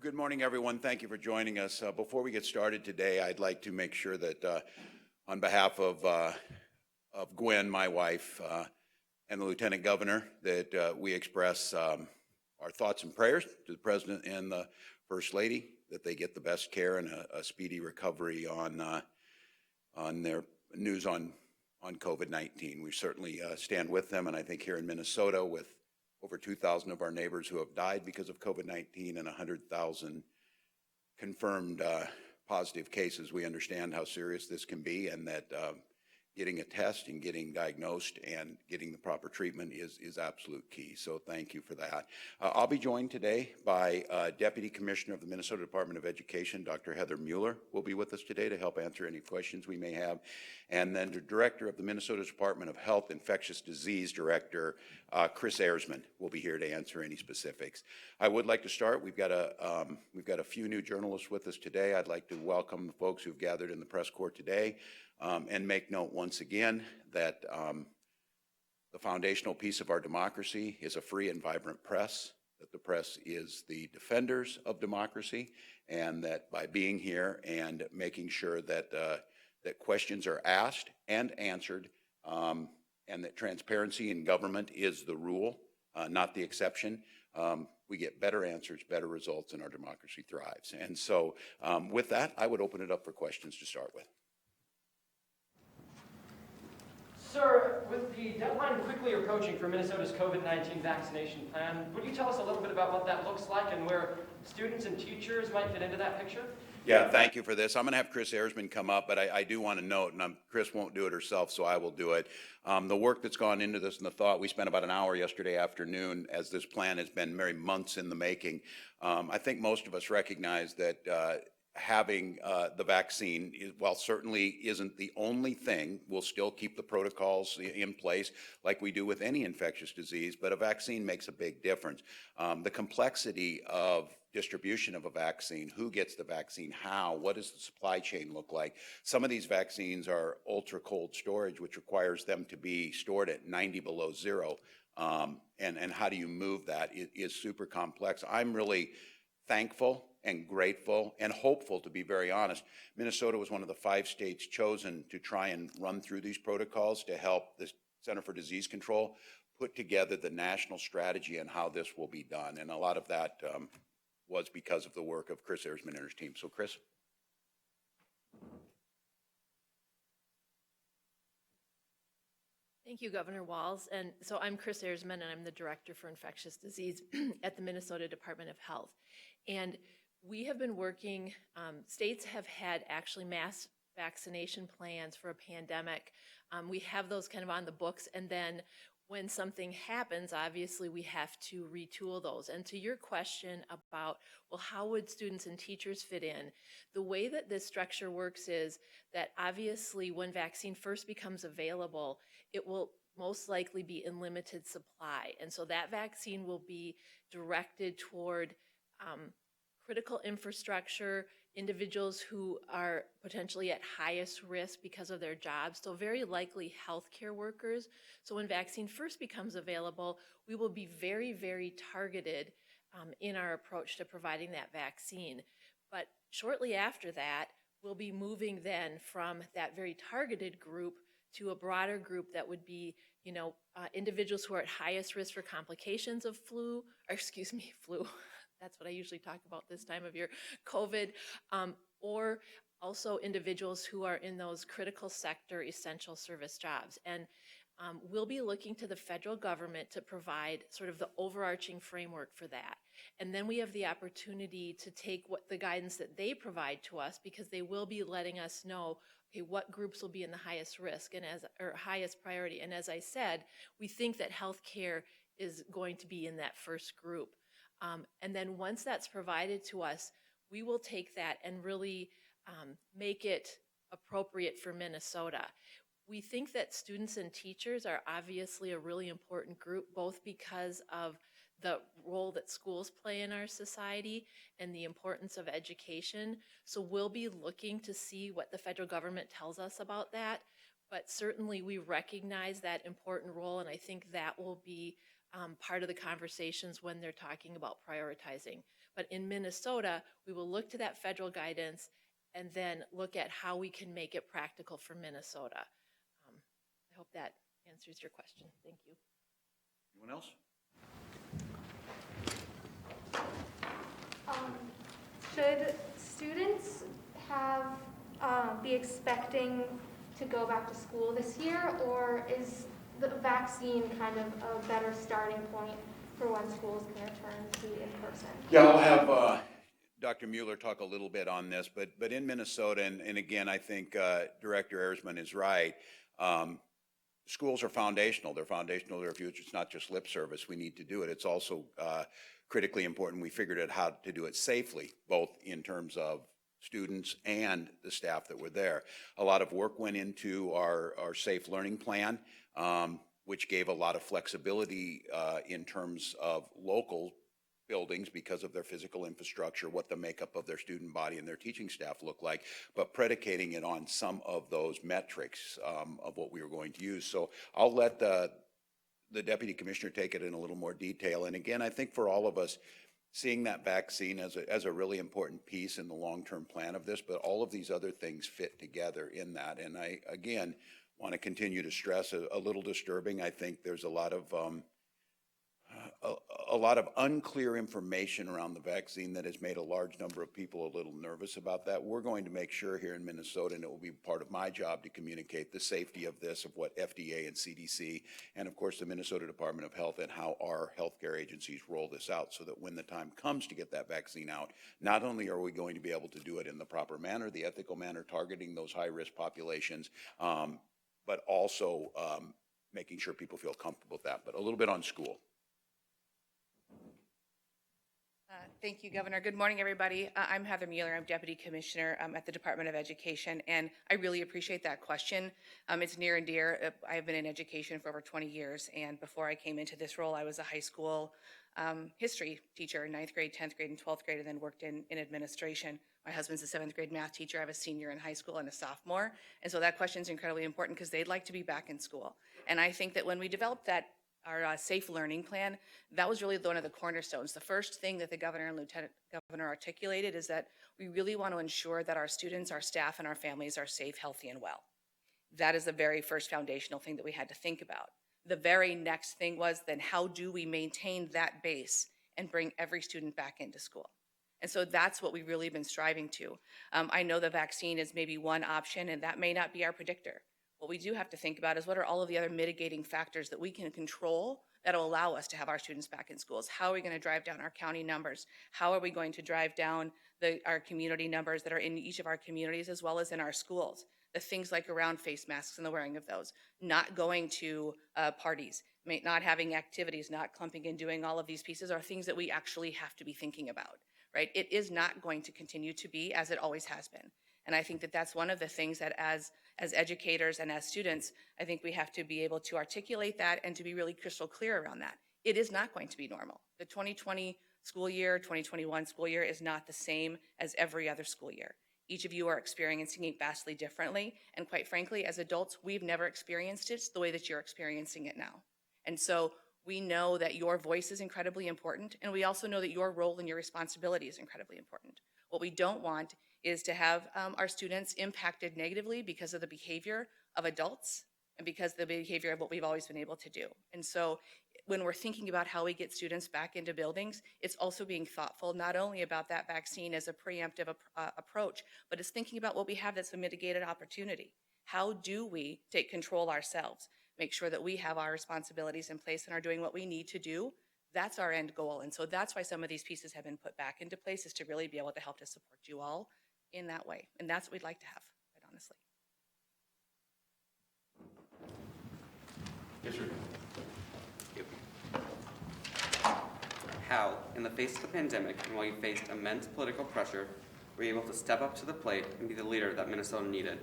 Good morning, everyone. Thank you for joining us. Before we get started today, I'd like to make sure that on behalf of Gwen, my wife, and the Lieutenant Governor, that we express our thoughts and prayers to the President and the First Lady, that they get the best care and a speedy recovery on their news on COVID-19. We certainly stand with them, and I think here in Minnesota, with over 2,000 of our neighbors who have died because of COVID-19 and 100,000 confirmed positive cases, we understand how serious this can be, and that getting a test and getting diagnosed and getting the proper treatment is absolute key. So thank you for that. I'll be joined today by Deputy Commissioner of the Minnesota Department of Education, Dr. Heather Mueller, will be with us today to help answer any questions we may have. And then the Director of the Minnesota Department of Health Infectious Disease Director, Chris Erzman, will be here to answer any specifics. I would like to start. We've got a few new journalists with us today. I'd like to welcome the folks who've gathered in the press corps today. And make note once again that the foundational piece of our democracy is a free and vibrant press, that the press is the defenders of democracy, and that by being here and making sure that, that questions are asked and answered, and that transparency in government is the rule, not the exception, we get better answers, better results, and our democracy thrives. And so with that, I would open it up for questions to start with. Sir, with the deadline quickly approaching for Minnesota's COVID-19 vaccination plan, would you tell us a little bit about what that looks like and where students and teachers might fit into that picture? Yeah, thank you for this. I'm going to have Chris Erzman come up, but I do want to note, and Chris won't do it herself, so I will do it. The work that's gone into this and the thought, we spent about an hour yesterday afternoon as this plan has been many months in the making. I think most of us recognize that having the vaccine, while certainly isn't the only thing, we'll still keep the protocols in place like we do with any infectious disease, but a vaccine makes a big difference. The complexity of distribution of a vaccine, who gets the vaccine, how, what does the supply chain look like? Some of these vaccines are ultra cold storage, which requires them to be stored at 90 below zero. And how do you move that? It is super complex. I'm really thankful and grateful and hopeful, to be very honest. Minnesota was one of the 5 states chosen to try and run through these protocols to help the Center for Disease Control put together the national strategy on how this will be done. And a lot of that was because of the work of Chris Erzman and his team. So Chris. Thank you, Governor Walz. And so I'm Chris Erzman, and I'm the Director for Infectious Disease at the Minnesota Department of Health. And we have been working, states have had actually mass vaccination plans for a pandemic. We have those kind of on the books, and then when something happens, obviously we have to retool those. And to your question about, well, how would students and teachers fit in? The way that this structure works is that obviously when vaccine first becomes available, it will most likely be in limited supply. And so that vaccine will be directed toward critical infrastructure, individuals who are potentially at highest risk because of their jobs, so very likely healthcare workers. So when vaccine first becomes available, we will be very, very targeted in our approach to providing that vaccine. But shortly after that, we'll be moving then from that very targeted group to a broader group that would be, individuals who are at highest risk for complications of flu. That's what I usually talk about this time of year, COVID, or also individuals who are in those critical sector essential service jobs. And we'll be looking to the federal government to provide sort of the overarching framework for that. And then we have the opportunity to take what the guidance that they provide to us, because they will be letting us know, okay, what groups will be in the highest risk and or highest priority. And as I said, we think that healthcare is going to be in that first group. And then once that's provided to us, we will take that and really make it appropriate for Minnesota. We think that students and teachers are obviously a really important group, both because of the role that schools play in our society and the importance of education. So we'll be looking to see what the federal government tells us about that. But certainly we recognize that important role, and I think that will be part of the conversations when they're talking about prioritizing. But in Minnesota, we will look to that federal guidance and then look at how we can make it practical for Minnesota. I hope that answers your question. Thank you. Anyone else? Should students have be expecting to go back to school this year, or is the vaccine kind of a better starting point for when schools can return to in person? Yeah, I'll have Dr. Mueller talk a little bit on this, but in Minnesota, and again, I think Director Erzman is right. Schools are foundational. They're foundational to their future. It's not just lip service. We need to do it. It's also critically important. We figured out how to do it safely, both in terms of students and the staff that were there. A lot of work went into our safe learning plan, which gave a lot of flexibility in terms of local buildings because of their physical infrastructure, what the makeup of their student body and their teaching staff look like, but predicating it on some of those metrics of what we were going to use. So I'll let the Deputy Commissioner take it in a little more detail. And again, I think for all of us, seeing that vaccine as a really important piece in the long-term plan of this, but all of these other things fit together in that. And I, again, want to continue to stress a little disturbing. I think there's a lot of unclear information around the vaccine that has made a large number of people a little nervous about that. We're going to make sure here in Minnesota, and it will be part of my job to communicate the safety of this, of what FDA and CDC, and of course the Minnesota Department of Health, and how our healthcare agencies roll this out, so that when the time comes to get that vaccine out, not only are we going to be able to do it in the proper manner, the ethical manner, targeting those high-risk populations, but also making sure people feel comfortable with that. But a little bit on school. Thank you, Governor. Good morning, everybody. I'm Heather Mueller. I'm Deputy Commissioner at the Department of Education, and I really appreciate that question. It's near and dear. I've been in education for over 20 years, and before I came into this role, I was a high school history teacher, 9th grade, 10th grade, and 12th grade, and then worked in administration. My husband's a 7th grade math teacher. I have a senior in high school and a sophomore, and so that question is incredibly important because they'd like to be back in school. And I think that when we developed our safe learning plan, that was really one of the cornerstones. The first thing that the governor and lieutenant governor articulated is that we really want to ensure that our students, our staff, and our families are safe, healthy, and well. That is the very first foundational thing that we had to think about. The very next thing was then how do we maintain that base and bring every student back into school? And so that's what we've really been striving to. I know the vaccine is maybe one option, and that may not be our predictor. What we do have to think about is what are all of the other mitigating factors that we can control that will allow us to have our students back in schools. How are we going to drive down our county numbers? How are we going to drive down our community numbers that are in each of our communities as well as in our schools? The things like around face masks and the wearing of those, not going to parties, not having activities, not clumping and doing all of these pieces are things that we actually have to be thinking about, right? It is not going to continue to be as it always has been. And I think that that's one of the things that as educators and as students, I think we have to be able to articulate that and to be really crystal clear around that. It is not going to be normal. The 2020 school year, 2021 school year is not the same as every other school year. Each of you are experiencing it vastly differently. And quite frankly, as adults, we've never experienced it the way that you're experiencing it now. And so we know that your voice is incredibly important. And we also know that your role and your responsibility is incredibly important. What we don't want is to have our students impacted negatively because of the behavior of adults and because of the behavior of what we've always been able to do. And so when we're thinking about how we get students back into buildings, it's also being thoughtful not only about that vaccine as a preemptive approach, but it's thinking about what we have that's a mitigated opportunity. How do we take control ourselves, make sure that we have our responsibilities in place and are doing what we need to do? That's our end goal. And so that's why some of these pieces have been put back into place, is to really be able to help to support you all in that way. And that's what we'd like to have, quite honestly. Yes, sir. How, in the face of the pandemic and while you faced immense political pressure, were you able to step up to the plate and be the leader that Minnesota needed?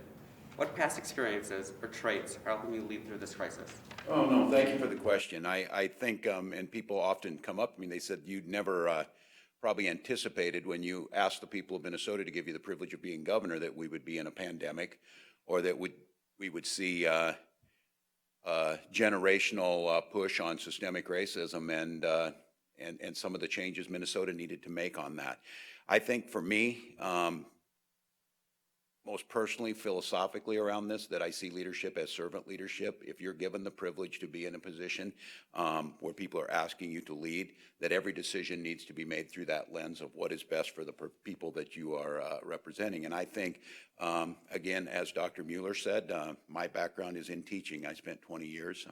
What past experiences or traits are helping you lead through this crisis? Oh, no, thank you for the question. I think, and people often come up to me, they said you'd never probably anticipated when you asked the people of Minnesota to give you the privilege of being governor that we would be in a pandemic, or that we would see generational push on systemic racism and some of the changes Minnesota needed to make on that. I think for me, most personally, philosophically around this, that I see leadership as servant leadership. If you're given the privilege to be in a position where people are asking you to lead, that every decision needs to be made through that lens of what is best for the people that you are representing. And I think, again, as Dr. Mueller said, my background is in teaching. I spent 20 years,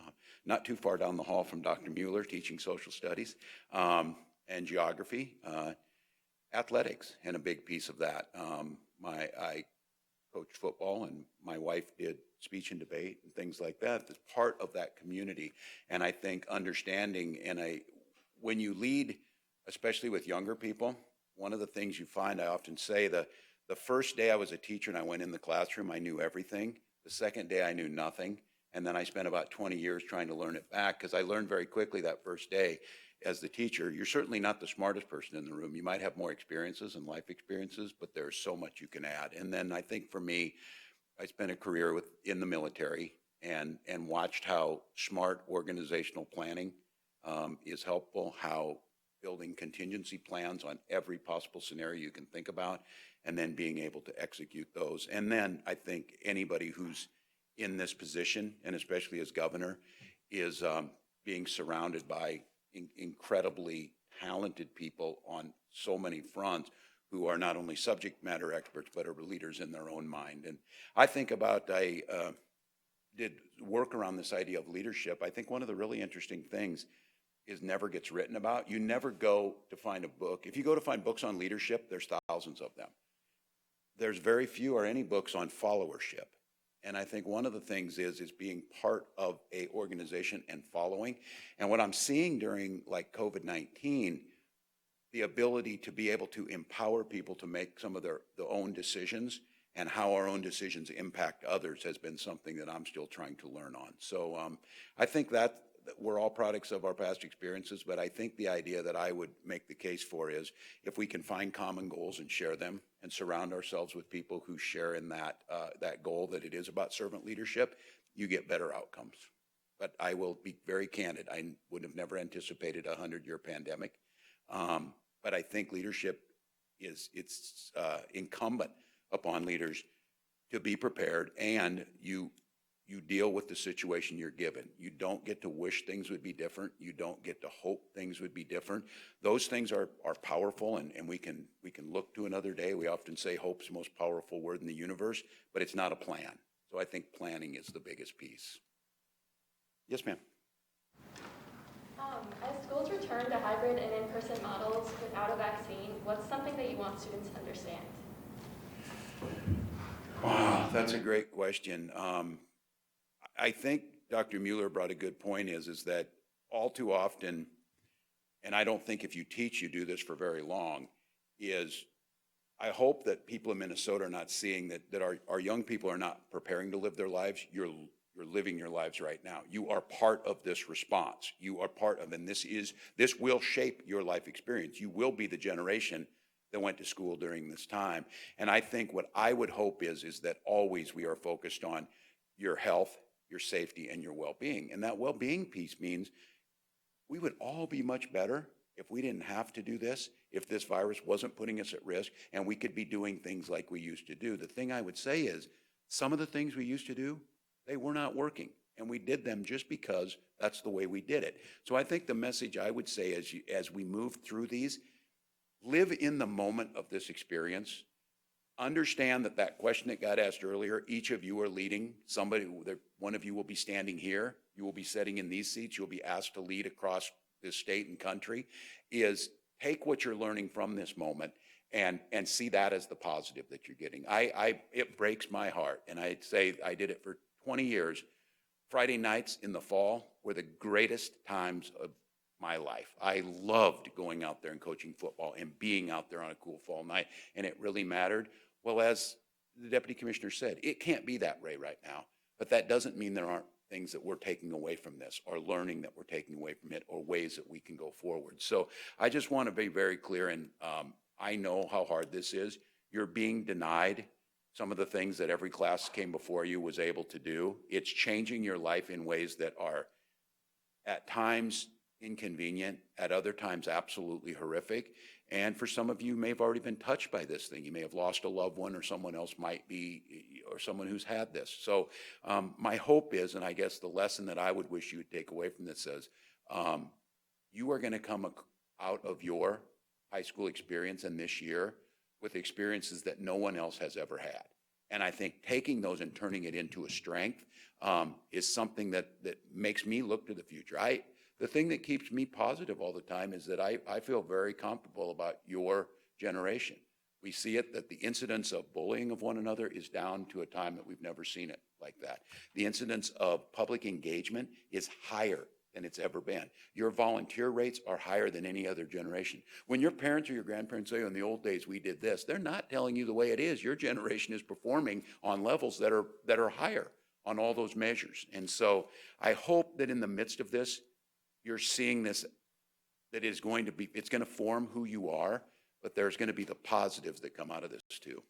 not too far down the hall from Dr. Mueller, teaching social studies and geography, athletics, and a big piece of that. I coached football, and my wife did speech and debate and things like that. That's part of that community. And I think understanding, when you lead, especially with younger people, one of the things you find, I often say, the first day I was a teacher and I went in the classroom, I knew everything. The second day I knew nothing. And then I spent about 20 years trying to learn it back, because I learned very quickly that first day as the teacher, you're certainly not the smartest person in the room. You might have more experiences and life experiences, but there's so much you can add. And then I think for me, I spent a career in the military and watched how smart organizational planning is helpful, how building contingency plans on every possible scenario you can think about, and then being able to execute those. And then I think anybody who's in this position, and especially as governor, is being surrounded by incredibly talented people on so many fronts who are not only subject matter experts, but are leaders in their own mind. And I think about, I did work around this idea of leadership. I think one of the really interesting things is never gets written about. You never go to find a book. If you go to find books on leadership, there's thousands of them. There's very few or any books on followership. And I think one of the things is being part of a organization and following. And what I'm seeing during like COVID-19, the ability to be able to empower people to make some of their own decisions and how our own decisions impact others has been something that I'm still trying to learn on. So I think that we're all products of our past experiences, but I think the idea that I would make the case for is if we can find common goals and share them and surround ourselves with people who share in that goal, that it is about servant leadership, you get better outcomes. But I will be very candid. I would have never anticipated a 100-year pandemic. But I think leadership it's incumbent upon leaders to be prepared, and you deal with the situation you're given. You don't get to wish things would be different. You don't get to hope things would be different. Those things are powerful, and we can look to another day. We often say hope's the most powerful word in the universe, but it's not a plan. So I think planning is the biggest piece. Yes, ma'am. As schools return to hybrid and in-person models without a vaccine, what's something that you want students to understand? Wow, that's a great question. I think Dr. Mueller brought a good point is that all too often, and I don't think if you teach you do this for very long, is I hope that people in Minnesota are not seeing that our young people are not preparing to live their lives. You're living your lives right now. You are part of this response. You are part of, and this will shape your life experience. You will be the generation that went to school during this time. And I think what I would hope is that always we are focused on your health, your safety, and your well-being. And that well-being piece means we would all be much better if we didn't have to do this, if this virus wasn't putting us at risk, and we could be doing things like we used to do. The thing I would say is some of the things we used to do, they were not working. And we did them just because that's the way we did it. So I think the message I would say as we move through these, live in the moment of this experience. Understand that question that got asked earlier, each of you are leading. One of you will be standing here. You will be sitting in these seats. You'll be asked to lead across this state and country. Is take what you're learning from this moment and see that as the positive that you're getting. It breaks my heart, and I'd say I did it for 20 years. Friday nights in the fall were the greatest times of my life. I loved going out there and coaching football and being out there on a cool fall night, and it really mattered. Well, as the deputy commissioner said, it can't be that way right now, but that doesn't mean there aren't things that we're taking away from this, or learning that we're taking away from it, or ways that we can go forward. So I just want to be very clear, and I know how hard this is. You're being denied some of the things that every class came before you was able to do. It's changing your life in ways that are at times inconvenient, at other times absolutely horrific. And for some of you may have already been touched by this thing. You may have lost a loved one, or someone else might be, or someone who's had this. So my hope is, and I guess the lesson that I would wish you would take away from this is, you are going to come out of your high school experience and this year with experiences that no one else has ever had. And I think taking those and turning it into a strength is something that makes me look to the future. The thing that keeps me positive all the time is that I feel very comfortable about your generation. We see it that the incidence of bullying of one another is down to a time that we've never seen it like that. The incidence of public engagement is higher than it's ever been. Your volunteer rates are higher than any other generation. When your parents or your grandparents say, in the old days we did this, they're not telling you the way it is. Your generation is performing on levels that are higher on all those measures. And so I hope that in the midst of this, you're seeing this, that is going to be, it's going to form who you are, but there's going to be the positives that come out of this too.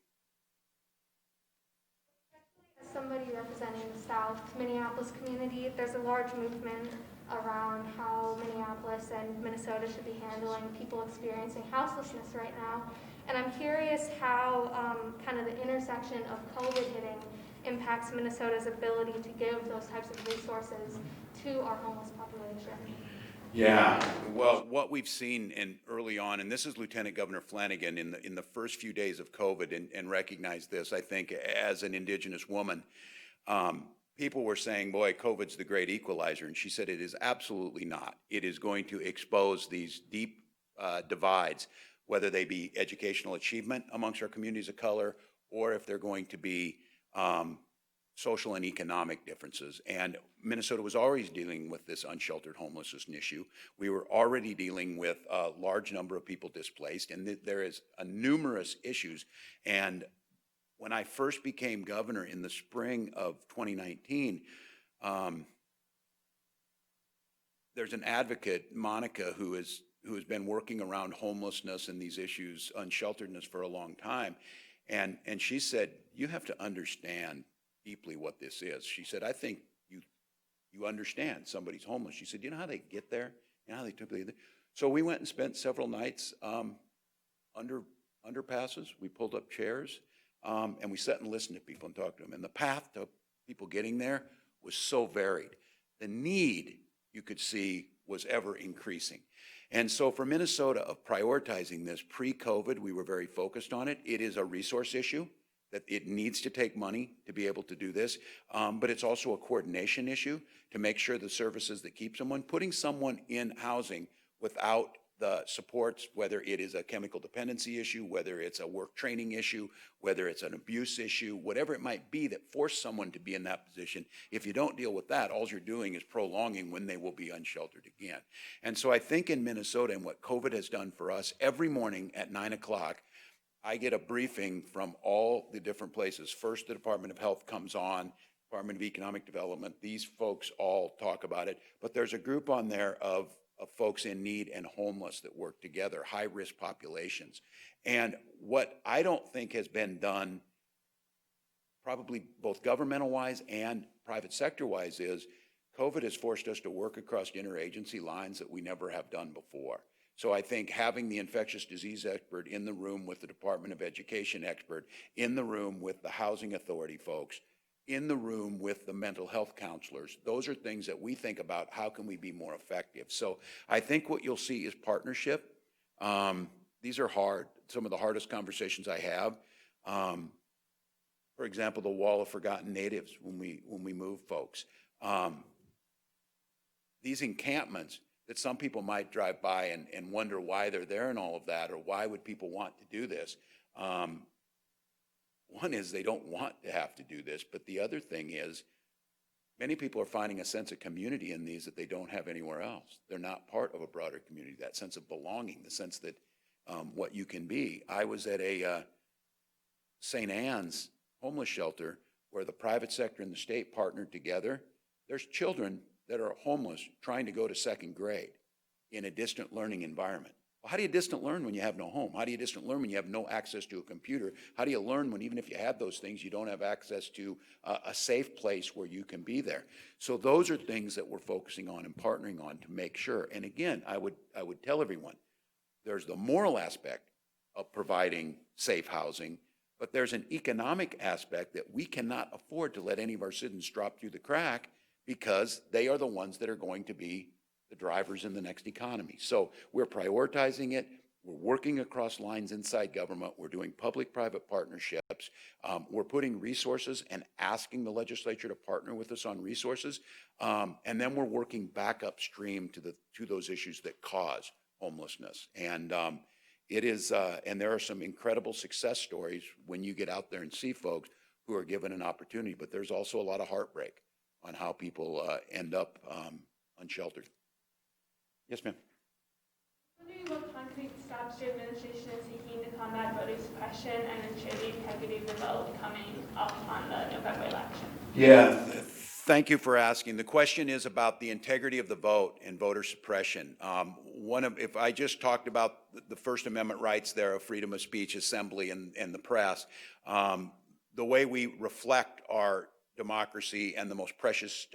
As somebody representing the South Minneapolis community, there's a large movement around how Minneapolis and Minnesota should be handling people experiencing houselessness right now. And I'm curious how kind of the intersection of COVID hitting impacts Minnesota's ability to give those types of resources to our homeless population. Yeah, well, what we've seen early on, and this is Lieutenant Governor Flanagan in the first few days of COVID, and recognized this, I think, as an Indigenous woman. People were saying, boy, COVID's the great equalizer, and she said it is absolutely not. It is going to expose these deep divides, whether they be educational achievement amongst our communities of color, or if they're going to be social and economic differences. And Minnesota was always dealing with this unsheltered homelessness issue. We were already dealing with a large number of people displaced, and there is numerous issues. And when I first became governor in the spring of 2019, there's an advocate, Monica, who has been working around homelessness and these issues, unshelteredness, for a long time. And she said, you have to understand deeply what this is. She said, I think you understand somebody's homeless. She said, you know how they get there? You know how they typically get there? So we went and spent several nights under underpasses. We pulled up chairs, and we sat and listened to people and talked to them. And the path to people getting there was so varied. The need, you could see, was ever increasing. And so for Minnesota, of prioritizing this pre-COVID, we were very focused on it. It is a resource issue, that it needs to take money to be able to do this, but it's also a coordination issue to make sure the services that keep someone, putting someone in housing without the supports, whether it is a chemical dependency issue, whether it's a work training issue, whether it's an abuse issue, whatever it might be that force someone to be in that position. If you don't deal with that, all you're doing is prolonging when they will be unsheltered again. And so I think in Minnesota, and what COVID has done for us, every morning at 9 o'clock, I get a briefing from all the different places. First, the Department of Health comes on, Department of Economic Development. These folks all talk about it, but there's a group on there of folks in need and homeless that work together, high-risk populations. And what I don't think has been done, probably both governmental-wise and private sector-wise, is COVID has forced us to work across interagency lines that we never have done before. So I think having the infectious disease expert in the room with the Department of Education expert, in the room with the housing authority folks, in the room with the mental health counselors, those are things that we think about, how can we be more effective? So I think what you'll see is partnership. These are hard, some of the hardest conversations I have. For example, the Wall of Forgotten Natives, when we move folks. These encampments that some people might drive by and wonder why they're there and all of that, or why would people want to do this. One is they don't want to have to do this, but the other thing is many people are finding a sense of community in these that they don't have anywhere else. They're not part of a broader community, that sense of belonging, the sense that what you can be. I was at a St. Anne's homeless shelter where the private sector and the state partnered together. There's children that are homeless trying to go to second grade in a distant learning environment. Well, how do you distant learn when you have no home? How do you distant learn when you have no access to a computer? How do you learn when, even if you have those things, you don't have access to a safe place where you can be there? So those are things that we're focusing on and partnering on to make sure. And again, I would tell everyone, there's the moral aspect of providing safe housing, but there's an economic aspect that we cannot afford to let any of our citizens drop through the crack, because they are the ones that are going to be the drivers in the next economy. So we're prioritizing it. We're working across lines inside government. We're doing public-private partnerships. We're putting resources and asking the legislature to partner with us on resources. And then we're working back upstream to those issues that cause homelessness. And it is, and there are some incredible success stories when you get out there and see folks who are given an opportunity, but there's also a lot of heartbreak on how people end up unsheltered. Yes, ma'am. Wondering what concrete steps your administration is taking to combat voter suppression and ensure the integrity of the vote coming up on the November election? Yeah, thank you for asking. The question is about the integrity of the vote and voter suppression. If I just talked about the First Amendment rights there of freedom of speech, assembly, and the press, the way we reflect our democracy and the most precious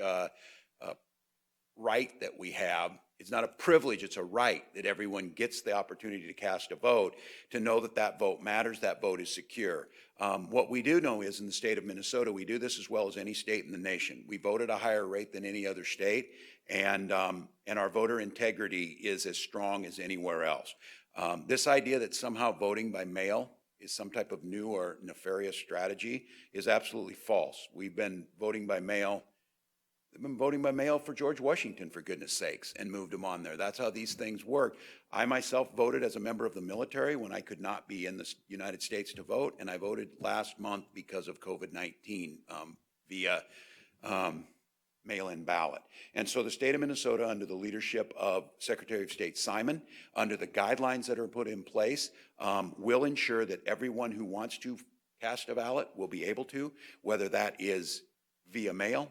right that we have, it's not a privilege, it's a right that everyone gets the opportunity to cast a vote, to know that that vote matters, that vote is secure. What we do know is in the state of Minnesota, we do this as well as any state in the nation. We vote at a higher rate than any other state, and our voter integrity is as strong as anywhere else. This idea that somehow voting by mail is some type of new or nefarious strategy is absolutely false. We've been voting by mail. They've been voting by mail for George Washington, for goodness sakes, and moved him on there. That's how these things work. I myself voted as a member of the military when I could not be in the United States to vote, and I voted last month because of COVID-19 via mail-in ballot. And so the state of Minnesota, under the leadership of Secretary of State Simon, under the guidelines that are put in place, will ensure that everyone who wants to cast a ballot will be able to, whether that is via mail,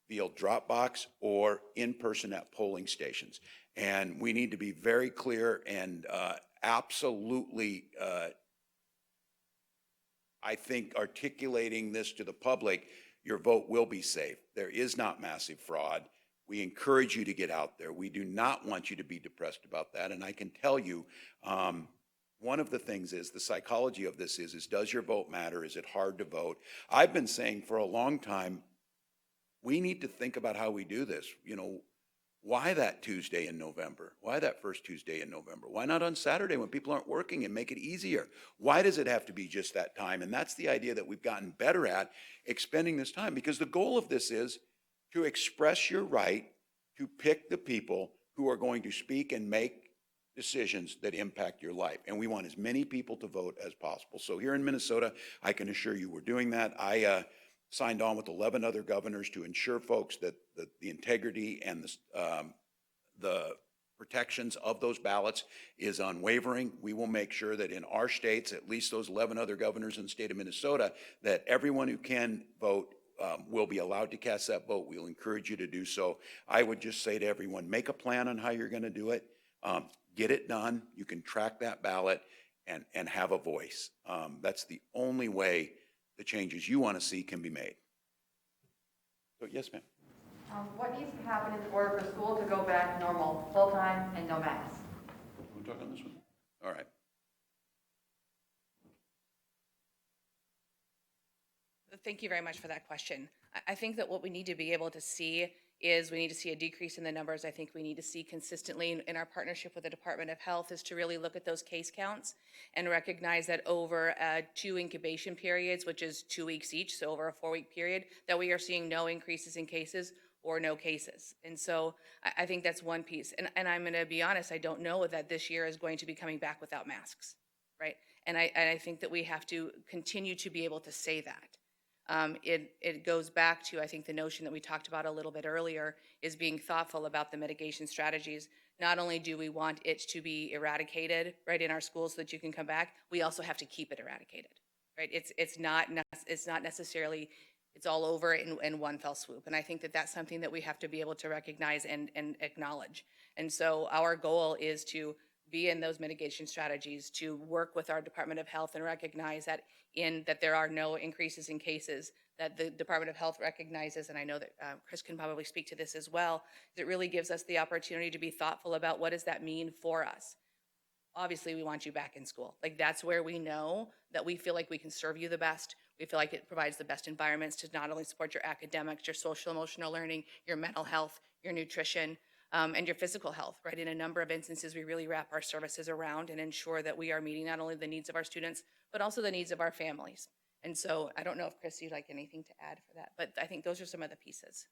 via drop box, or in person at polling stations. And we need to be very clear and absolutely, I think, articulating this to the public: your vote will be safe. There is not massive fraud. We encourage you to get out there. We do not want you to be depressed about that. And I can tell you, one of the things is, the psychology of this is does your vote matter? Is it hard to vote? I've been saying for a long time, we need to think about how we do this. You know, why that Tuesday in November? Why that first Tuesday in November? Why not on Saturday when people aren't working and make it easier? Why does it have to be just that time? And that's the idea that we've gotten better at, expending this time, because the goal of this is to express your right to pick the people who are going to speak and make decisions that impact your life. And we want as many people to vote as possible. So here in Minnesota, I can assure you we're doing that. I signed on with 11 other governors to ensure folks that the integrity and the protections of those ballots is unwavering. We will make sure that in our states, at least those 11 other governors in the state of Minnesota, that everyone who can vote will be allowed to cast that vote. We'll encourage you to do so. I would just say to everyone, make a plan on how you're going to do it. Get it done. You can track that ballot and have a voice. That's the only way the changes you want to see can be made. So, yes, ma'am. What needs to happen in order for school to go back normal, full-time and no masks? Want to talk on this one? All right. Thank you very much for that question. I think that what we need to be able to see is we need to see a decrease in the numbers. I think we need to see consistently in our partnership with the Department of Health is to really look at those case counts and recognize that over 2 incubation periods, which is 2 weeks each, so over a 4-week period, that we are seeing no increases in cases or no cases. And so I think that's one piece. And I'm going to be honest, I don't know that this year is going to be coming back without masks, right? And I think that we have to continue to be able to say that. It goes back to, I think, the notion that we talked about a little bit earlier is being thoughtful about the mitigation strategies. Not only do we want it to be eradicated, right, in our schools so that you can come back, we also have to keep it eradicated, right? It's not necessarily, it's all over in one fell swoop. And I think that that's something that we have to be able to recognize and acknowledge. And so our goal is to be in those mitigation strategies, to work with our Department of Health and recognize that that there are no increases in cases, that the Department of Health recognizes, and I know that Chris can probably speak to this as well, it really gives us the opportunity to be thoughtful about what does that mean for us. Obviously, we want you back in school. Like, that's where we know that we feel like we can serve you the best. We feel like it provides the best environments to not only support your academics, your social emotional learning, your mental health, your nutrition, and your physical health, right? In a number of instances, we really wrap our services around and ensure that we are meeting not only the needs of our students, but also the needs of our families. And so I don't know if, Chris, you'd like anything to add for that, but I think those are some of the pieces.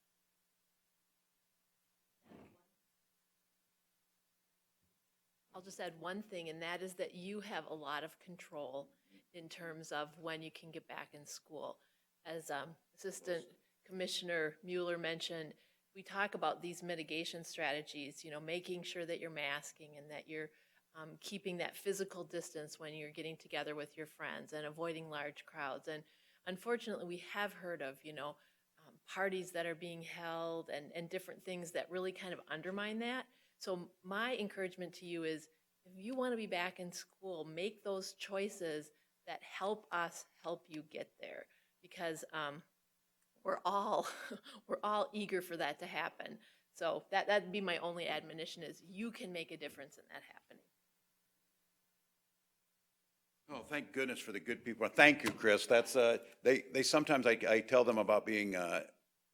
I'll just add one thing, and that is that you have a lot of control in terms of when you can get back in school. As Assistant Commissioner Mueller mentioned, we talk about these mitigation strategies, making sure that you're masking and that you're keeping that physical distance when you're getting together with your friends and avoiding large crowds. And unfortunately, we have heard of, parties that are being held and different things that really kind of undermine that. So my encouragement to you is, if you want to be back in school, make those choices that help us help you get there, because we're all eager for that to happen. So that'd be my only admonition, is you can make a difference in that happening. Oh, thank goodness for the good people. Thank you, Chris. That's they sometimes I tell them about being the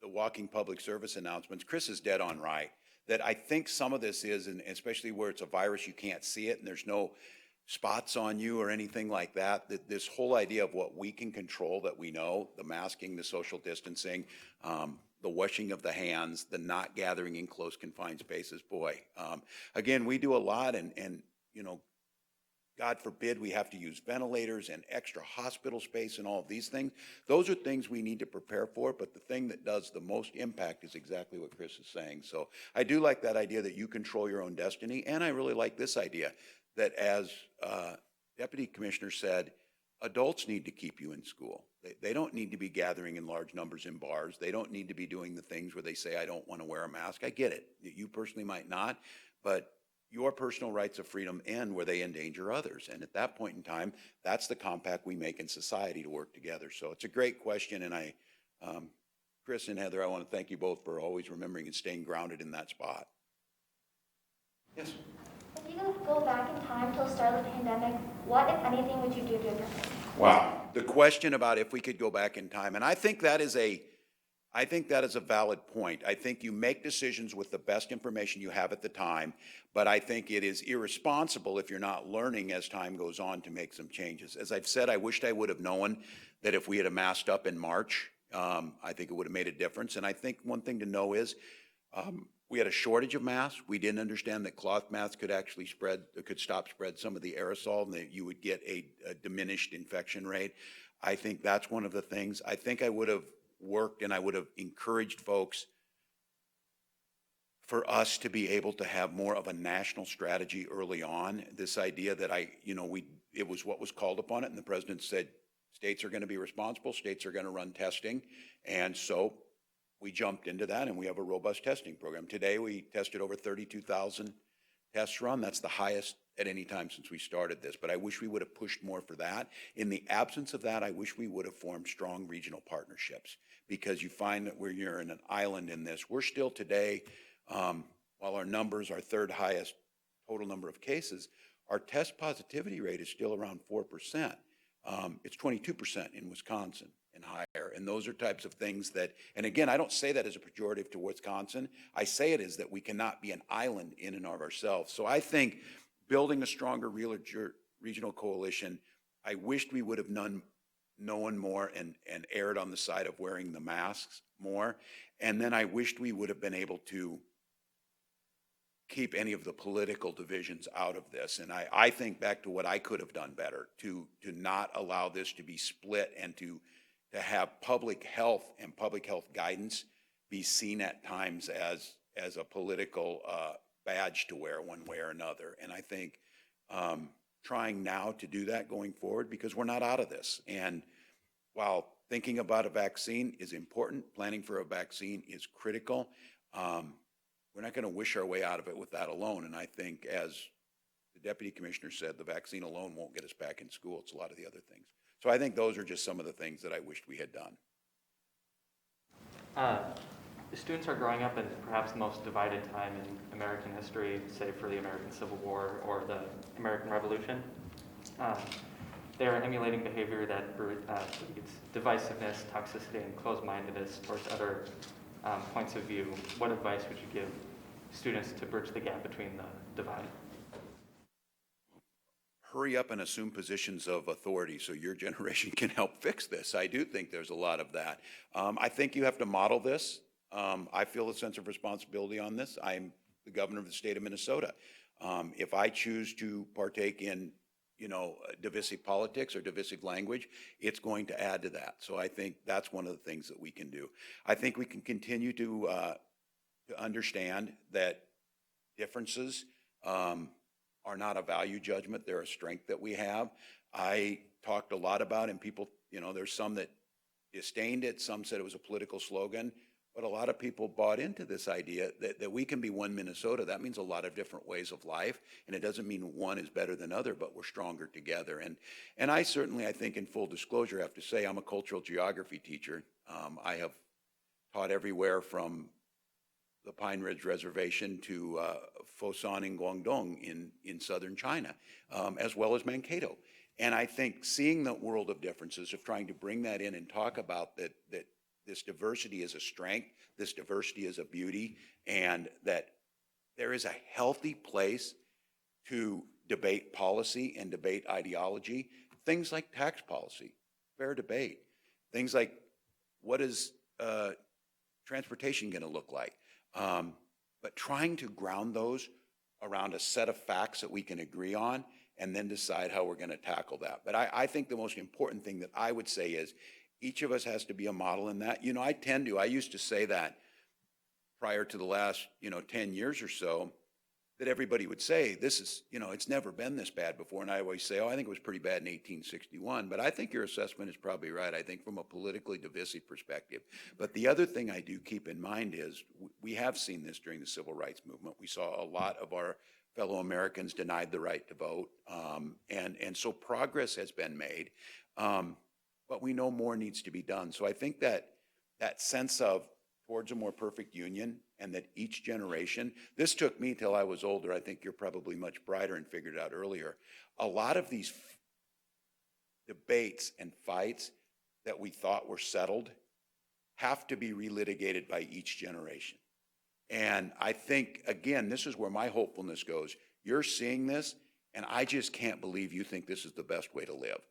walking public service announcements. Chris is dead on right. That I think some of this is, and especially where it's a virus, you can't see it and there's no spots on you or anything like that, that this whole idea of what we can control, that we know, the masking, the social distancing, the washing of the hands, the not gathering in close confined spaces, boy. Again, we do a lot, and God forbid we have to use ventilators and extra hospital space and all of these things. Those are things we need to prepare for, but the thing that does the most impact is exactly what Chris is saying. So I do like that idea that you control your own destiny, and I really like this idea that, as Deputy Commissioner said, adults need to keep you in school. They don't need to be gathering in large numbers in bars. They don't need to be doing the things where they say, I don't want to wear a mask. I get it. You personally might not, but your personal rights of freedom end where they endanger others. And at that point in time, that's the compact we make in society to work together. So it's a great question. And Chris and Heather, I want to thank you both for always remembering and staying grounded in that spot. Yes? If you could go back in time till the start of the pandemic, what, if anything, would you do differently? Wow. The question about if we could go back in time, and I think that is a valid point. I think you make decisions with the best information you have at the time, but I think it is irresponsible if you're not learning as time goes on to make some changes. As I've said, I wished I would have known that if we had masked up in March, I think it would have made a difference. And I think one thing to know is we had a shortage of masks. We didn't understand that cloth masks could actually stop spread some of the aerosol, and that you would get a diminished infection rate. I think that's one of the things. I think I would have worked, and I would have encouraged folks for us to be able to have more of a national strategy early on. This idea that it was what was called upon it, and the president said states are going to be responsible, states are going to run testing, and so we jumped into that, and we have a robust testing program. Today we tested over 32,000 tests run. That's the highest at any time since we started this, but I wish we would have pushed more for that. In the absence of that, I wish we would have formed strong regional partnerships, because you find that when you're in an island in this, we're still today, while our numbers are third highest total number of cases, our test positivity rate is still around 4%. It's 22% in Wisconsin and higher. And those are types of things that, and again, I don't say that as a pejorative to Wisconsin. I say it is that we cannot be an island in and of ourselves. So I think building a stronger regional coalition, I wished we would have known more and erred on the side of wearing the masks more. And then I wished we would have been able to keep any of the political divisions out of this. And I think back to what I could have done better to not allow this to be split, and to have public health and public health guidance be seen at times as a political badge to wear one way or another. And I think trying now to do that going forward, because we're not out of this. And while thinking about a vaccine is important, planning for a vaccine is critical. We're not going to wish our way out of it with that alone. And I think, as the deputy commissioner said, the vaccine alone won't get us back in school. It's a lot of the other things. So I think those are just some of the things that I wished we had done. Students are growing up in perhaps the most divided time in American history, say for the American Civil War or the American Revolution. They are emulating behavior that breeds divisiveness, toxicity, and closed-mindedness towards other points of view. What advice would you give students to bridge the gap between the divide? Hurry up and assume positions of authority so your generation can help fix this. I do think there's a lot of that. I think you have to model this. I feel a sense of responsibility on this. I'm the governor of the state of Minnesota. If I choose to partake in, divisive politics or divisive language, it's going to add to that. So I think that's one of the things that we can do. I think we can continue to understand that differences are not a value judgment. They're a strength that we have. I talked a lot about, and people, there's some that disdained it. Some said it was a political slogan. But a lot of people bought into this idea that we can be one Minnesota. That means a lot of different ways of life, and it doesn't mean one is better than other, but we're stronger together. And I certainly, I think in full disclosure, have to say I'm a cultural geography teacher. I have taught everywhere from the Pine Ridge Reservation to Foshan in Guangdong in southern China, as well as Mankato. And I think seeing the world of differences, of trying to bring that in and talk about that this diversity is a strength, this diversity is a beauty, and that there is a healthy place to debate policy and debate ideology. Things like tax policy, fair debate. Things like, what is transportation going to look like? But trying to ground those around a set of facts that we can agree on and then decide how we're going to tackle that. But I think the most important thing that I would say is each of us has to be a model in that. I used to say that prior to the last, 10 years or so, that everybody would say, this is, it's never been this bad before. And I always say, I think it was pretty bad in 1861. But I think your assessment is probably right, I think from a politically divisive perspective. But the other thing I do keep in mind is we have seen this during the civil rights movement. We saw a lot of our fellow Americans denied the right to vote. And so progress has been made. But we know more needs to be done. So I think that sense of towards a more perfect union, and that each generation, this took me till I was older. I think you're probably much brighter and figured it out earlier. A lot of these debates and fights that we thought were settled have to be relitigated by each generation. And I think, again, this is where my hopefulness goes. You're seeing this, and I just can't believe you think this is the best way to live.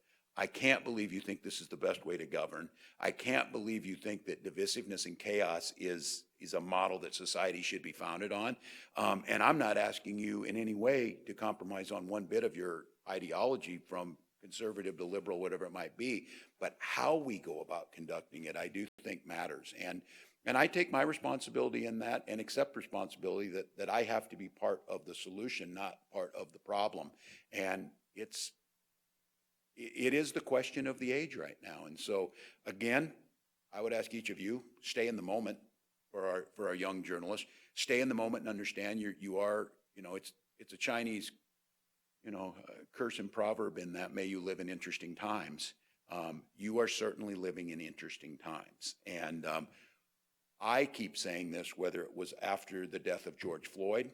I can't believe you think this is the best way to govern. I can't believe you think that divisiveness and chaos is a model that society should be founded on. And I'm not asking you in any way to compromise on one bit of your ideology from conservative to liberal, whatever it might be. But how we go about conducting it, I do think matters. And I take my responsibility in that and accept responsibility that I have to be part of the solution, not part of the problem. And it is the question of the age right now. And so, again, I would ask each of you, stay in the moment for our young journalists. Stay in the moment and understand you are, it's a Chinese, curse and proverb in that, may you live in interesting times. You are certainly living in interesting times. And I keep saying this, whether it was after the death of George Floyd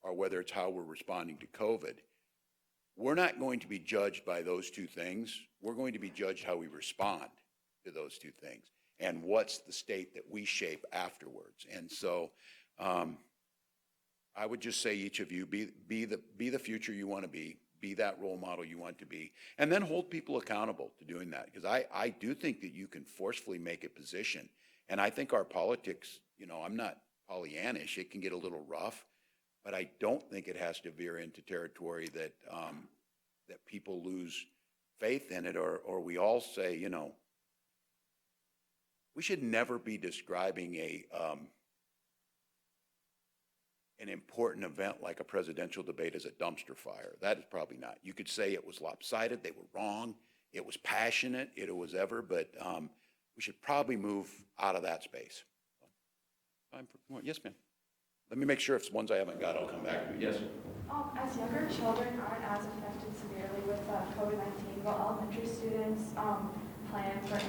or whether it's how we're responding to COVID. We're not going to be judged by those two things. We're going to be judged how we respond to those two things and what's the state that we shape afterwards. And so I would just say each of you, be the future you want to be that role model you want to be, and then hold people accountable to doing that. Because I do think that you can forcefully make a position. And I think our politics, I'm not Pollyannish, it can get a little rough. But I don't think it has to veer into territory that people lose faith in it, or we all say, we should never be describing an important event like a presidential debate as a dumpster fire. That is probably not. You could say it was lopsided, they were wrong, it was passionate, it was ever, but we should probably move out of that space. Time for more. Yes, ma'am. Let me make sure if it's ones I haven't got, I'll come back to you. Yes. As younger children aren't as affected severely with COVID-19, will elementary students plan for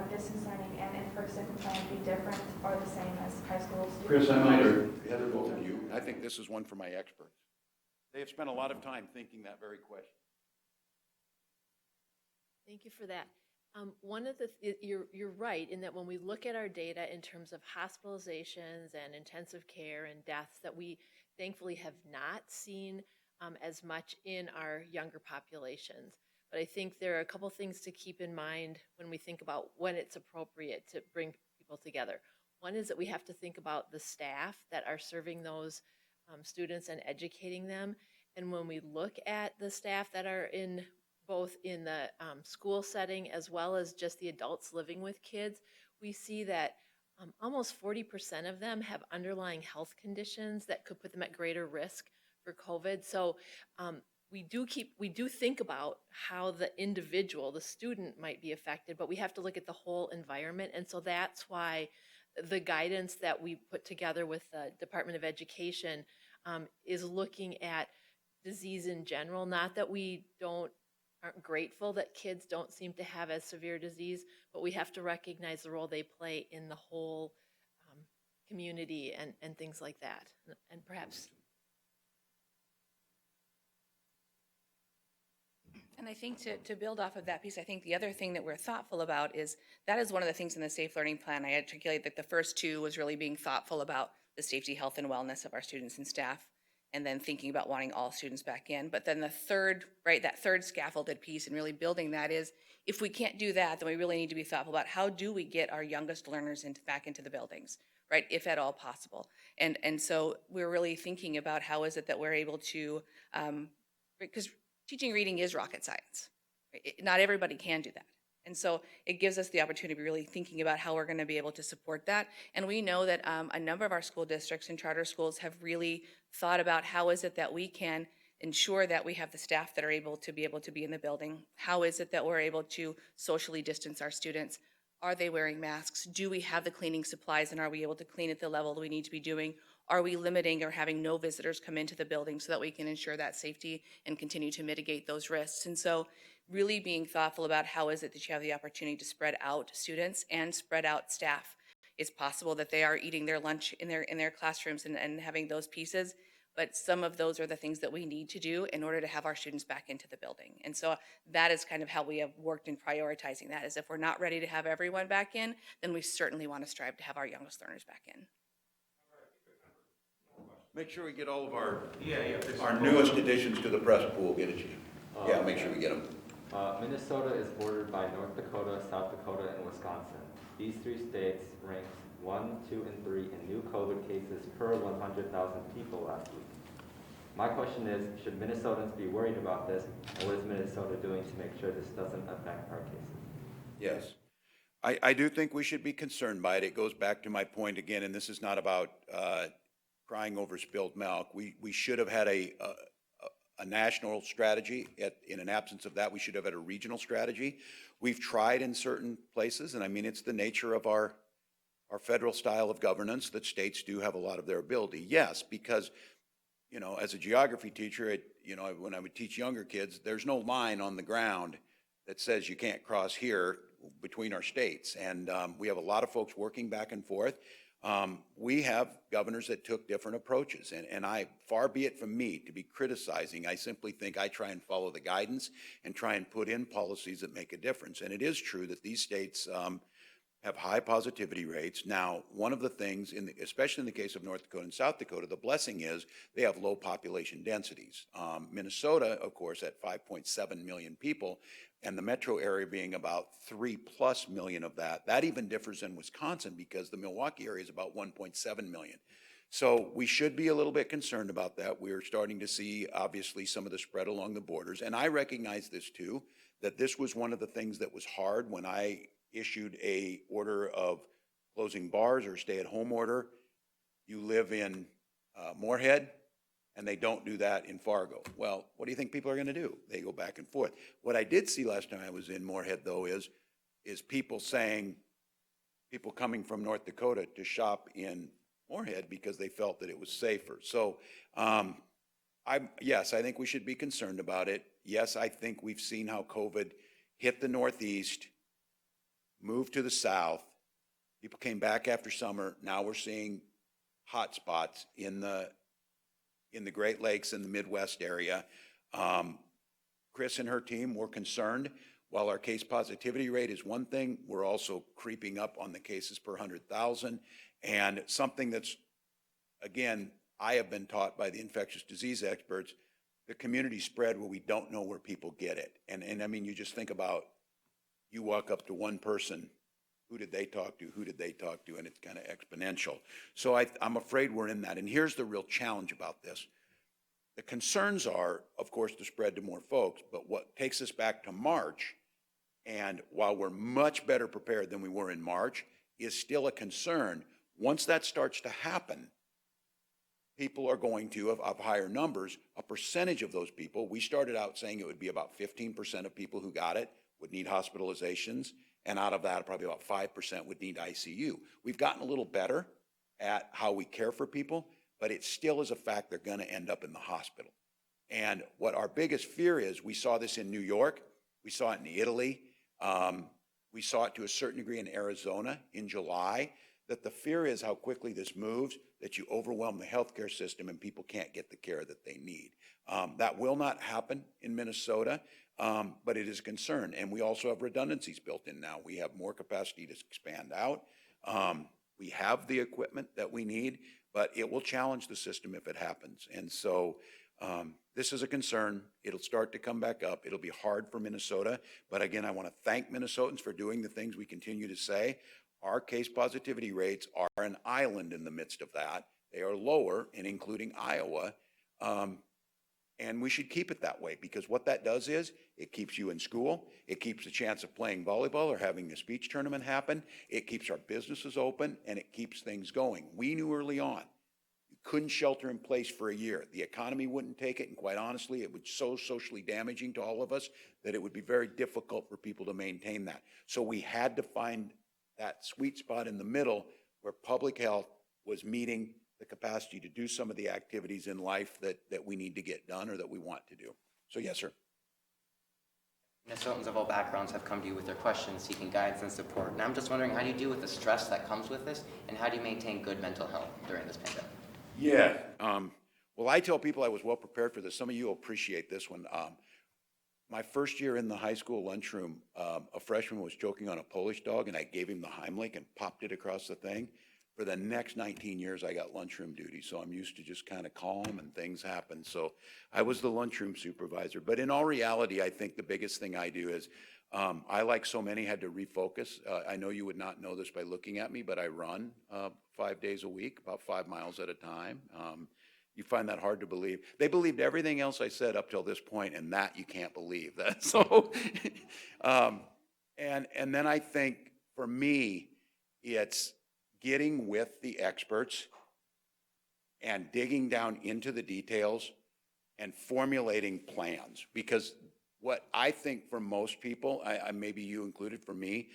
distance learning and in-person plan be different or the same as high school students? Chris, I might, or Heather, both of you, I think this is one for my experts. They have spent a lot of time thinking that very question. Thank you for that. One of the, you're right in that when we look at our data in terms of hospitalizations and intensive care and deaths, that we thankfully have not seen as much in our younger populations. But I think there are a couple things to keep in mind when we think about when it's appropriate to bring people together. One is that we have to think about the staff that are serving those students and educating them. And when we look at the staff that are in both in the school setting as well as just the adults living with kids, we see that almost 40% of them have underlying health conditions that could put them at greater risk for COVID. So we do think about how the individual, the student might be affected, but we have to look at the whole environment. And so that's why the guidance that we put together with the Department of Education is looking at disease in general. Not that we aren't grateful that kids don't seem to have as severe disease, but we have to recognize the role they play in the whole community and things like that. And perhaps. And I think to build off of that piece, I think the other thing that we're thoughtful about is that is one of the things in the Safe Learning Plan. I articulate that the first two was really being thoughtful about the safety, health, and wellness of our students and staff, and then thinking about wanting all students back in. But then the third, right, that third scaffolded piece and really building that is, if we can't do that, then we really need to be thoughtful about how do we get our youngest learners back into the buildings, right, if at all possible. And so we're really thinking about how is it that we're able to, because teaching reading is rocket science. Right? Not everybody can do that. And so it gives us the opportunity to be really thinking about how we're going to be able to support that. And we know that a number of our school districts and charter schools have really thought about how is it that we can ensure that we have the staff that are able to be in the building. How is it that we're able to socially distance our students? Are they wearing masks? Do we have the cleaning supplies, and are we able to clean at the level that we need to be doing? Are we limiting or having no visitors come into the building so that we can ensure that safety and continue to mitigate those risks? And so really being thoughtful about how is it that you have the opportunity to spread out students and spread out staff. It's possible that they are eating their lunch in their classrooms and having those pieces, but some of those are the things that we need to do in order to have our students back into the building. And so that is kind of how we have worked in prioritizing that, is if we're not ready to have everyone back in, then we certainly want to strive to have our youngest learners back in. Make sure we get all of our newest additions to the press pool, get it to you. Yeah, make sure we get them. Minnesota is bordered by North Dakota, South Dakota, and Wisconsin. These three states ranked 1, 2, and 3 in new COVID cases per 100,000 people last week. My question is, should Minnesotans be worried about this, and what is Minnesota doing to make sure this doesn't affect our cases? Yes. I do think we should be concerned by it. It goes back to my point again, and this is not about crying over spilled milk. We should have had a national strategy. In an absence of that, we should have had a regional strategy. We've tried in certain places, and I mean, it's the nature of our federal style of governance that states do have a lot of their ability. Yes, because, you know, as a geography teacher, when I would teach younger kids, there's no line on the ground that says you can't cross here between our states. And we have a lot of folks working back and forth. We have governors that took different approaches, and far be it from me to be criticizing. I simply think I try and follow the guidance and try and put in policies that make a difference. And it is true that these states have high positivity rates. Now, one of the things, especially in the case of North Dakota and South Dakota, the blessing is they have low population densities. Minnesota, of course, at 5.7 million people, and the metro area being about 3+ million of that. That even differs in Wisconsin because the Milwaukee area is about 1.7 million. So we should be a little bit concerned about that. We're starting to see, obviously, some of the spread along the borders. And I recognize this too, that this was one of the things that was hard when I issued a order of closing bars or stay-at-home order. You live in Moorhead, and they don't do that in Fargo. Well, what do you think people are going to do? They go back and forth. What I did see last time I was in Moorhead, though, is people coming from North Dakota to shop in Moorhead because they felt that it was safer. So Yes, I think we should be concerned about it. Yes, I think we've seen how COVID hit the Northeast, moved to the South. People came back after summer. Now we're seeing hot spots in the Great Lakes and the Midwest area. Chris and her team were concerned. While our case positivity rate is one thing, we're also creeping up on the cases per 100,000. And something that's, again, I have been taught by the infectious disease experts, the community spread where we don't know where people get it. And I mean, you just think about, you walk up to one person, who did they talk to? Who did they talk to? And it's kind of exponential. So I'm afraid we're in that. And here's the real challenge about this. The concerns are, of course, the spread to more folks, but what takes us back to March, and while we're much better prepared than we were in March, is still a concern. Once that starts to happen, people are going to, of higher numbers, a percentage of those people, we started out saying it would be about 15% of people who got it would need hospitalizations, and out of that, probably about 5% would need ICU. We've gotten a little better at how we care for people, but it still is a fact they're going to end up in the hospital. And what our biggest fear is, we saw this in New York, we saw it in Italy, we saw it to a certain degree in Arizona in July, that the fear is how quickly this moves, that you overwhelm the healthcare system and people can't get the care that they need. That will not happen in Minnesota, but it is a concern. And we also have redundancies built in now. We have more capacity to expand out. We have the equipment that we need, but it will challenge the system if it happens. And so this is a concern. It'll start to come back up. It'll be hard for Minnesota. But again, I want to thank Minnesotans for doing the things we continue to say. Our case positivity rates are an island in the midst of that. They are lower, and including Iowa. And we should keep it that way, because what that does is it keeps you in school. It keeps the chance of playing volleyball or having a speech tournament happen. It keeps our businesses open, and it keeps things going. We knew early on you couldn't shelter in place for a year. The economy wouldn't take it, and quite honestly, it was so socially damaging to all of us that it would be very difficult for people to maintain that. So we had to find that sweet spot in the middle where public health was meeting the capacity to do some of the activities in life that we need to get done or that we want to do. So yes, sir. Minnesotans of all backgrounds have come to you with their questions, seeking guidance and support. And I'm just wondering, how do you deal with the stress that comes with this, and how do you maintain good mental health during this pandemic? Yeah. Well, I tell people I was well prepared for this. Some of you will appreciate this one. My first year in the high school lunchroom, a freshman was choking on a Polish dog, and I gave him the Heimlich and popped it across the thing. For the next 19 years, I got lunchroom duty, so I'm used to just kind of calm and things happen. So I was the lunchroom supervisor. But in all reality, I think the biggest thing I do is I, like so many, had to refocus. I know you would not know this by looking at me, but I run 5 days a week, about 5 miles at a time. You find that hard to believe. They believed everything else I said up till this point, and that you can't believe that. So, and then I think for me, it's getting with the experts and digging down into the details and formulating plans. Because what I think for most people, maybe you included, for me,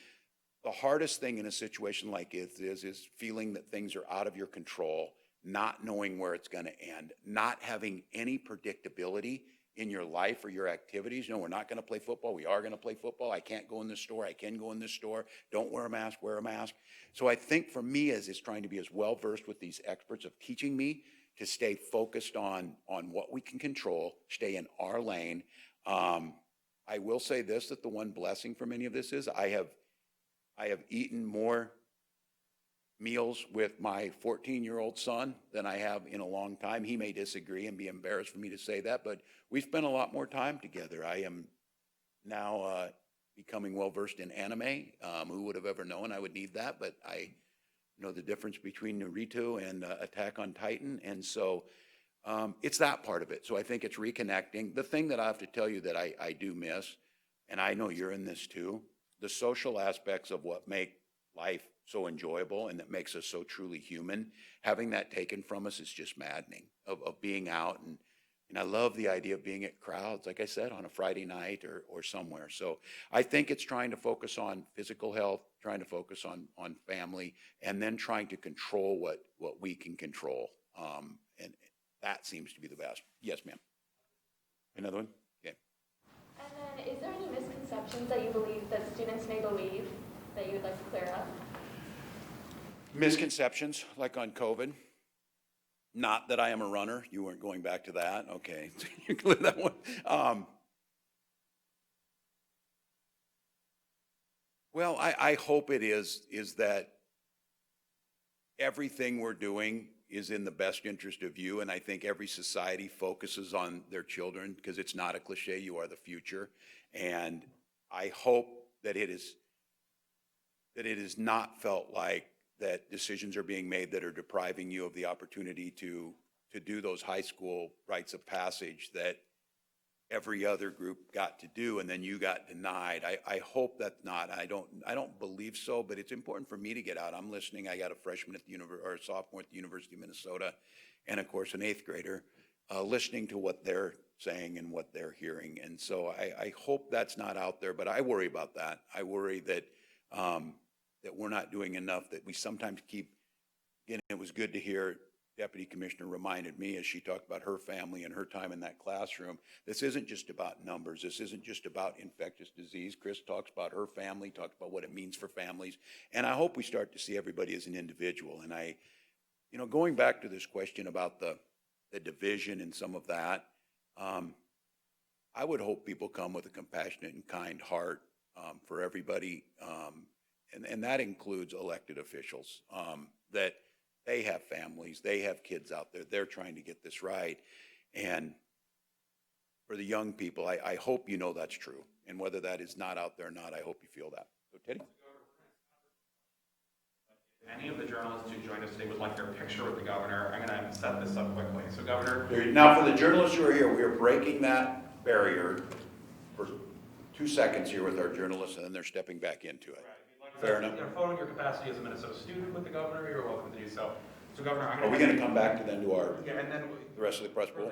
the hardest thing in a situation like this is feeling that things are out of your control, not knowing where it's going to end, not having any predictability in your life or your activities. No, we're not going to play football. We are going to play football. I can't go in this store. I can go in this store. Don't wear a mask, wear a mask. So I think for me is trying to be as well versed with these experts of teaching me to stay focused on what we can control, stay in our lane. I will say this, that the one blessing from any of this is I have eaten more meals with my 14-year-old son than I have in a long time. He may disagree and be embarrassed for me to say that, but we spent a lot more time together. I am now becoming well-versed in anime. Who would have ever known I would need that? But I know the difference between Naruto and Attack on Titan, and so it's that part of it. So I think it's reconnecting. The thing that I have to tell you that I do miss, and I know you're in this too, the social aspects of what make life so enjoyable and that makes us so truly human, having that taken from us is just maddening, of being out. And I love the idea of being at crowds, like I said, on a Friday night or somewhere. So I think it's trying to focus on physical health, trying to focus on family, and then trying to control what we can control. that seems to be the best. Yes, ma'am. Another one? Okay. And then, is there any misconceptions that you believe that students may believe that you would like to clear up? Misconceptions, like on COVID. Not that I am a runner. You weren't going back to that. Okay. You clear that one. Well, I hope it is that everything we're doing is in the best interest of you, and I think every society focuses on their children because it's not a cliche. You are the future, and I hope that it is not felt like that decisions are being made that are depriving you of the opportunity to do those high school rites of passage that every other group got to do, and then you got denied. I hope that's not. I don't believe so, but it's important for me to get out. I'm listening. I got a freshman at the or a sophomore at the University of Minnesota, and of course an 8th grader, listening to what they're saying and what they're hearing. And so I hope that's not out there, but I worry about that. I worry that that we're not doing enough. That we sometimes keep. Again, it was good to hear. Deputy Commissioner reminded me as she talked about her family and her time in that classroom. This isn't just about numbers. This isn't just about infectious disease. Chris talks about her family, talks about what it means for families. And I hope we start to see everybody as an individual. And going back to this question about the division and some of that, I would hope people come with a compassionate and kind heart for everybody. And that includes elected officials, that they have families, they have kids out there, they're trying to get this right. And for the young people, I hope you know that's true. And whether that is not out there or not, I hope you feel that. So, Teddy? Any of the journalists who joined us today would like their picture with the governor, I'm going to set this up quickly. So, Governor. Now, for the journalists who are here, we are breaking that barrier for 2 seconds here with our journalists, and then they're stepping back into it. Right. Fair enough. A photo in your capacity as a Minnesota student with the governor, you're welcome to do so. So, Governor, I'm Are we going to come back to then to our yeah, and then the rest of the press pool?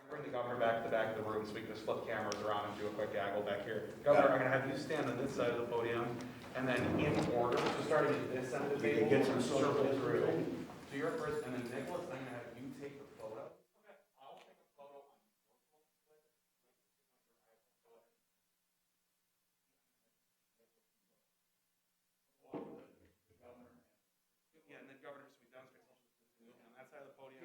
Bring the governor back to the back of the room so we can just flip cameras around and do a quick gaggle back here. Governor, I'm going to have you stand on this side of the podium, and then in order, so starting at this end of the table, get some circle social through. So you're first, and then Nicholas, I'm going to have you take the photo. Okay, I'll take a photo on yeah, and then Governor, so we demonstrate social distancing on that side of the podium.